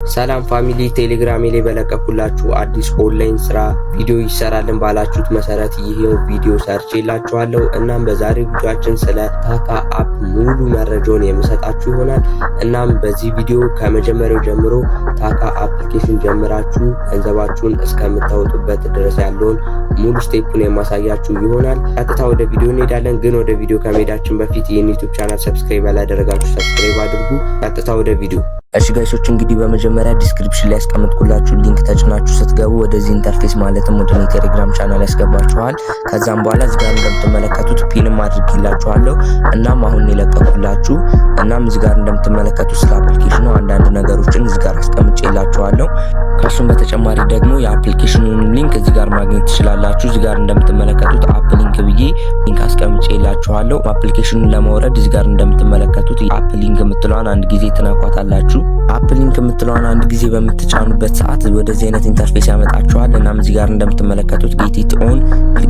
ሰላም ፋሚሊ፣ ቴሌግራም ላይ በለቀኩላችሁ አዲስ ኦንላይን ስራ ቪዲዮ ይሰራልን ባላችሁት መሰረት ይሄው ቪዲዮ ሰርቼላችኋለሁ። እናም በዛሬው ቪዲዮአችን ስለ ታካ አፕ ሙሉ መረጃውን የምሰጣችሁ ይሆናል። እናም በዚህ ቪዲዮ ከመጀመሪያው ጀምሮ ታካ አፕሊኬሽን ጀምራችሁ ገንዘባችሁን እስከምታወጡበት ድረስ ያለውን ሙሉ ስቴፑን የማሳያችሁ ይሆናል። ቀጥታ ወደ ቪዲዮ እንሄዳለን። ግን ወደ ቪዲዮ ከመሄዳችን በፊት ይህን ዩቲዩብ ቻናል ሰብስክራይብ ያላደረጋችሁ ሰብስክራይብ አድርጉ። ቀጥታ ወደ ቪዲዮ። እሺ ጋይሶች፣ እንግዲህ በመጀመሪያ ዲስክሪፕሽን ላይ ያስቀምጥኩላችሁ ሊንክ ተጭናችሁ ስትገቡ ወደዚህ ኢንተርፌስ ማለትም ወደ ቴሌግራም ቻናል ያስገባችኋል። ከዛም በኋላ እዚህ ጋር እንደምትመለከቱት ፒንም አድርጌላችኋለሁ። እናም አሁን የለቀኩላችሁ እናም እዚህ ጋር እንደምትመለከቱት ስለ አፕሊኬሽኑ አንዳንድ ነገሮችን እዚህ ጋር አስቀምጬላችኋለሁ። ከሱም በተጨማሪ ደግሞ የአፕሊኬሽኑን ሊንክ እዚህ ጋር ማግኘት ትችላላችሁ። እዚህ ጋር እንደምትመለከቱት አፕ ሊንክ ብዬ ሊንክ አስቀምጬላችኋለሁ። አፕሊኬሽኑን ለማውረድ እዚህ ጋር እንደምትመለከቱት አፕ ሊንክ የምትለዋን አንድ ጊዜ ትነኳታላችሁ። አፕ ሊንክ የምትለዋን አንድ ጊዜ በምትጫኑበት ሰዓት ወደዚህ አይነት ኢንተርፌስ ያመጣችኋል። እናም እዚህ ጋር እንደምትመለከቱት ጌት ኢት ኦን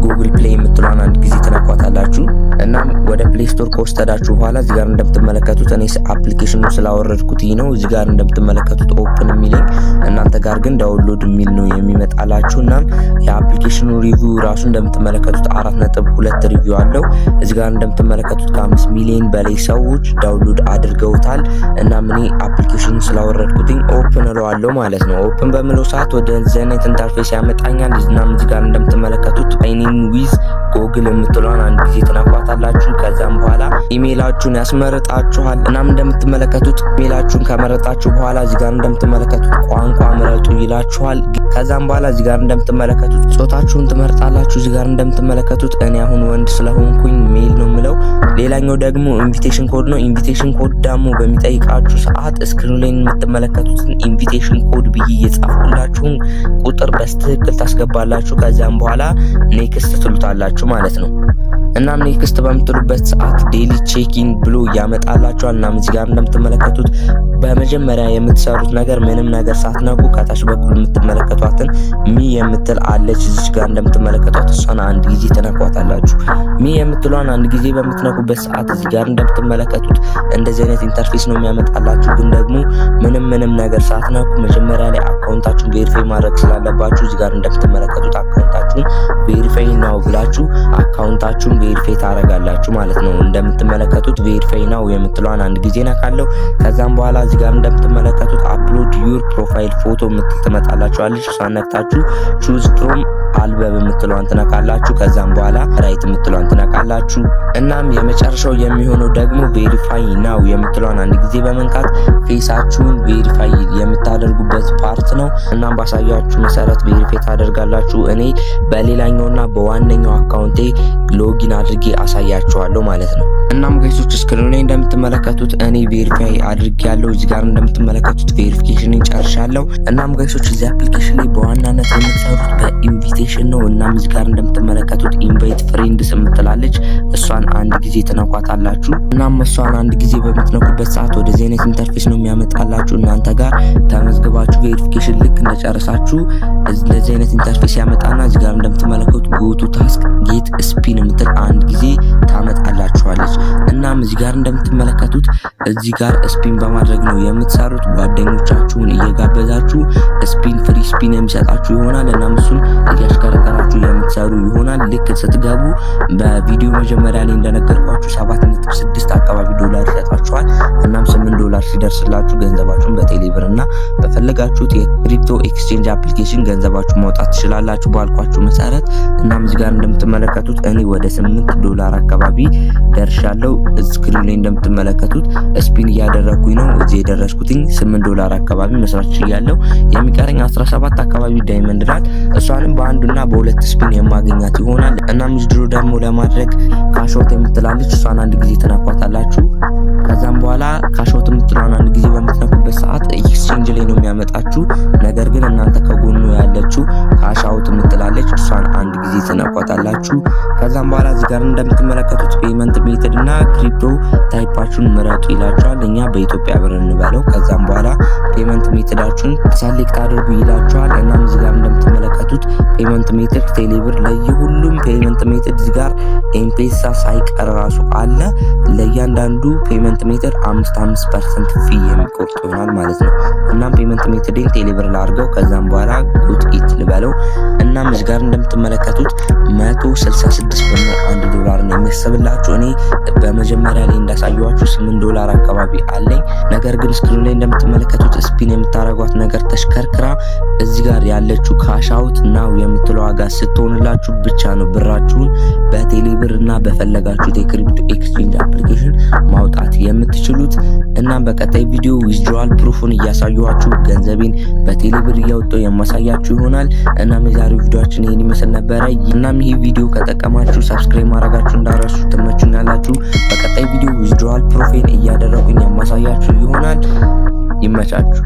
ጉግል ፕሌይ የምትለዋን አንድ ጊዜ ትነኳታላችሁ። እናም ወደ ፕሌይ ስቶር ከወሰዳችሁ በኋላ እዚህ ጋር እንደምትመለከቱት እኔ አፕሊኬሽኑ ስላወረድኩት ነው እዚህ ጋር እንደምትመለከቱት ኦፕን የሚለኝ፣ እናንተ ጋር ግን ዳውንሎድ የሚል ነው የሚመጣላችሁ። እናም የአፕሊኬሽኑ ሪቪው ራሱ እንደምትመለከቱት 4.2 ሪቪው አለው። እዚህ ጋር እንደምትመለከቱት ከ5 ሚሊዮን በላይ ሰዎች ዳውንሎድ አድርገውታል። እናም እኔ አፕሊኬሽኑ ስላወረድኩት ኦፕን እለዋለሁ ማለት ነው። ኦፕን በምለው ሰዓት ወደ ዘኔት ኢንተርፌስ ያመጣኛል። እናም እዚህ ጋር እንደምትመለከቱት ሳይን ዊዝ ጉግል የምትለዋን አንድ ጊዜ ትነኳታላችሁ። ከዛም በኋላ ኢሜይላችሁን ያስመርጣችኋል። እናም እንደምትመለከቱት ኢሜይላችሁን ከመረጣችሁ በኋላ እዚህ ጋር እንደምትመለከቱት ቋንቋ ምረጡ ይላችኋል። ከዛም በኋላ እዚህ ጋር እንደምትመለከቱት ጾታችሁን ትመርጣላችሁ። እዚህ ጋር እንደምትመለከቱት እኔ አሁን ወንድ ስለሆንኩኝ ሜል ነው የምለው። ሌላኛው ደግሞ ኢንቪቴሽን ኮድ ነው። ኢንቪቴሽን ኮድ ደግሞ በሚጠይቃችሁ ሰዓት ስክሪን ላይ የምትመለከቱትን ኢንቪቴሽን ኮድ ብዬ እየጻፍኩላችሁን ቁጥር በስትክክል ታስገባላችሁ። ከዛም በኋላ ኔክስት ትሉታላችሁ ማለት ነው። እናም ኔክስት በምትሉበት ሰዓት ዴሊ ቼኪን ብሎ ያመጣላችኋል። እናም እዚህ ጋር እንደምትመለከቱት በመጀመሪያ የምትሰሩት ነገር ምንም ነገር ሳትነኩ ከታች በኩል የምትመለከቷትን ሚ የምትል አለች። እዚህ ጋር እንደምትመለከቷት እሷን አንድ ጊዜ ተነኳታላችሁ። ሚ የምትሏን አንድ ጊዜ በምትነኩበት ሰዓት እዚህ ጋር እንደምትመለከቱት እንደዚህ አይነት ኢንተርፌስ ነው የሚያመጣላችሁ። ግን ደግሞ ምንም ነገር ሳትነኩ መጀመሪያ ላይ አካውንታችሁን ቬሪፋይ ማድረግ ስላለባችሁ እዚህ ጋር እንደምትመለከቱት አካውንታችሁን ቬሪፋይ ናው ብላችሁ አካውንታችሁን ቬሪፋይ ታረጋላችሁ ማለት ነው። እንደምትመለከቱት ቬሪፋይ ናው የምትሏን አንድ ጊዜ ነካለው። ከዛም በኋላ እዚህ ጋር እንደምትመለከቱት አፕሎድ ዩር ፕሮፋይል ፎቶ ትመጣላችኋለች። እሷን ነክታችሁ ቹዝ ፍሮም አልበም የምትሏን ትነካላችሁ። ከዛም በኋላ ራይት የምትሏን ትነካላችሁ። እናም የመጨረሻው የሚሆነው ደግሞ ቬሪፋይ ናው የምትሏን አንድ ጊዜ በመንካት ፌሳችሁን ቬሪፋይ የምታደርጉበት ፓርት ነው። እናም ባሳያችሁ መሰረት ቬሪፋይ ታደርጋላችሁ። እኔ በሌላኛውና በዋነኛው አካውንቴ ሎጊን አድርጌ አሳያችኋለሁ ማለት ነው። እናም ጋይሶች ስክሪን ላይ እንደምትመለከቱት እኔ ቬሪፋይ አድርጌያለሁ። እዚህ ጋር እንደምትመለከቱት ቬሪፊኬሽንን ጨርሻለሁ። እናም ጋይሶች እዚህ አፕሊኬሽን ላይ በዋናነት የምትሰሩት በኢንቪቴሽን ነው። እናም እዚህ ጋር እንደምትመለከቱት ኢንቫይት ፍሬንድስ የምትላለች እሷን አንድ ጊዜ ትነኳታላችሁ። እናም እሷን አንድ ጊዜ በምትነኩበት ሰዓት ወደዚህ አይነት ኢንተርፌስ ነው የሚያመጣላችሁ። እናንተ ጋር ተመዝግባችሁ ቬሪፊኬሽን ልክ እንደጨረሳችሁ እንደዚህ አይነት ኢንተርፌስ ያመጣና እዚህ ጋር እንደምትመለከቱት ጎቱ ታስክ ጌት ስፒን የምትል አንድ ጊዜ ታመጣላችኋለች። እናም እዚህ ጋር እንደምትመለከቱት እዚህ ጋር ስፒን በማድረግ ነው የምትሰሩት። ጓደኞቻችሁን እየጋበዛችሁ ስፒን ፍሪ ስፒን የሚሰጣችሁ ይሆናል። እናም እሱን እያሽከረከራችሁ የምትሰሩ ይሆናል። ልክ ስትገቡ በቪዲዮ መጀመሪያ ላይ እንደነገርኳችሁ 7.6 አካባቢ ዶላር ይሰጣችኋል። እናም $8 ሲደርስላችሁ ገንዘባችሁን በቴሌብር እና በፈለጋችሁት የክሪፕቶ ኤክስቼንጅ አፕሊኬሽን ገንዘባችሁን ማውጣት ትችላላችሁ ባልኳችሁ መሰረት። እናም እዚህ ጋር እንደምትመለከቱት እኔ ወደ $8 አካባቢ ደርሻለሁ። ስክሪን ላይ እንደምትመለከቱት ስፒን እያደረኩኝ ነው። እዚህ የደረስኩትኝ $8 አካባቢ መስራት ችያለሁ። የሚቀረኝ 17 አካባቢ ዳይመንድ ናት። እሷንም በአንዱና በሁለት ስፒን የማገኛት ይሆናል። እናም ዊዝድሮ ደግሞ ለማድረግ ካሾት የምትላለች እሷን አንድ ጊዜ ተነኳታላችሁ። ከዛም በኋላ ካሾት የምትለውን አንድ ጊዜ በምትነኩበት ሰዓት ኤክስቼንጅ ላይ ነው የሚያመጣችሁ። ነገር ግን እናንተ ከጎኑ ያለችው ካሻውት የምትላለች እሷን አንድ ጊዜ ተነኳታላችሁ። ከዛም በኋላ እዚህ ጋር እንደምትመለከቱት ፔመንት ሜተድ እና ክሪፕቶ ታይፓችሁን ምረጡ ይላችኋል። እኛ በኢትዮጵያ ብር እንበለው። ከዛም በኋላ ፔመንት ሜተዳችሁን ሰሌክት አድርጉ ይላችኋል። እናም እዚህ ጋር እንደምትመለከቱት እንደምትመለከቱት ፔመንት ሜተድ ቴሌብር ለየሁሉም ፔመንት ሜተድ እዚህ ጋር ኤምፔሳ ሳይቀር ራሱ አለ። ለእያንዳንዱ ፔመንት ሜተድ 5% ፊ የሚቆርጥ ይሆናል ማለት ነው። እናም ፔመንት ሜተድን ቴሌብር ላድርገው ከዛም በኋላ ጉድ ኢት ልበለው። እናም እዚህ ጋር እንደምትመለከቱት 166 ብር ነው $1 ነው የሚያስብላችሁ። እኔ በመጀመሪያ ላይ እንዳሳየዋችሁ $8 አካባቢ አለኝ። ነገር ግን ስክሪን ላይ እንደምትመለከቱት ስፒን የምታረጓት ነገር ተሽከርክራ እዚህ ጋር ያለችው ካሽ አውት ናው የምትለው ዋጋ ስትሆንላችሁ ብቻ ነው ብራችሁን በቴሌብር እና በፈለጋችሁት የክሪፕቶ ኤክስቼንጅ አፕሊኬሽን ማውጣት የምትችሉት። እናም በቀጣይ ቪዲዮ ዊዝድሮዋል ፕሩፉን እያሳየኋችሁ ገንዘቤን በቴሌብር እያወጣሁ የማሳያችሁ ይሆናል። እናም የዛሬው ቪዲዮአችን ይሄን ይመስል ነበረ። እናም ይሄ ቪዲዮ ከጠቀማችሁ ሰብስክራይብ ማድረጋችሁ እንዳረሱ ትመቹኛላችሁ። በቀጣይ ቪዲዮ ዊዝድሮዋል ፕሩፌን እያደረኩኝ የማሳያችሁ ይሆናል። ይመቻችሁ።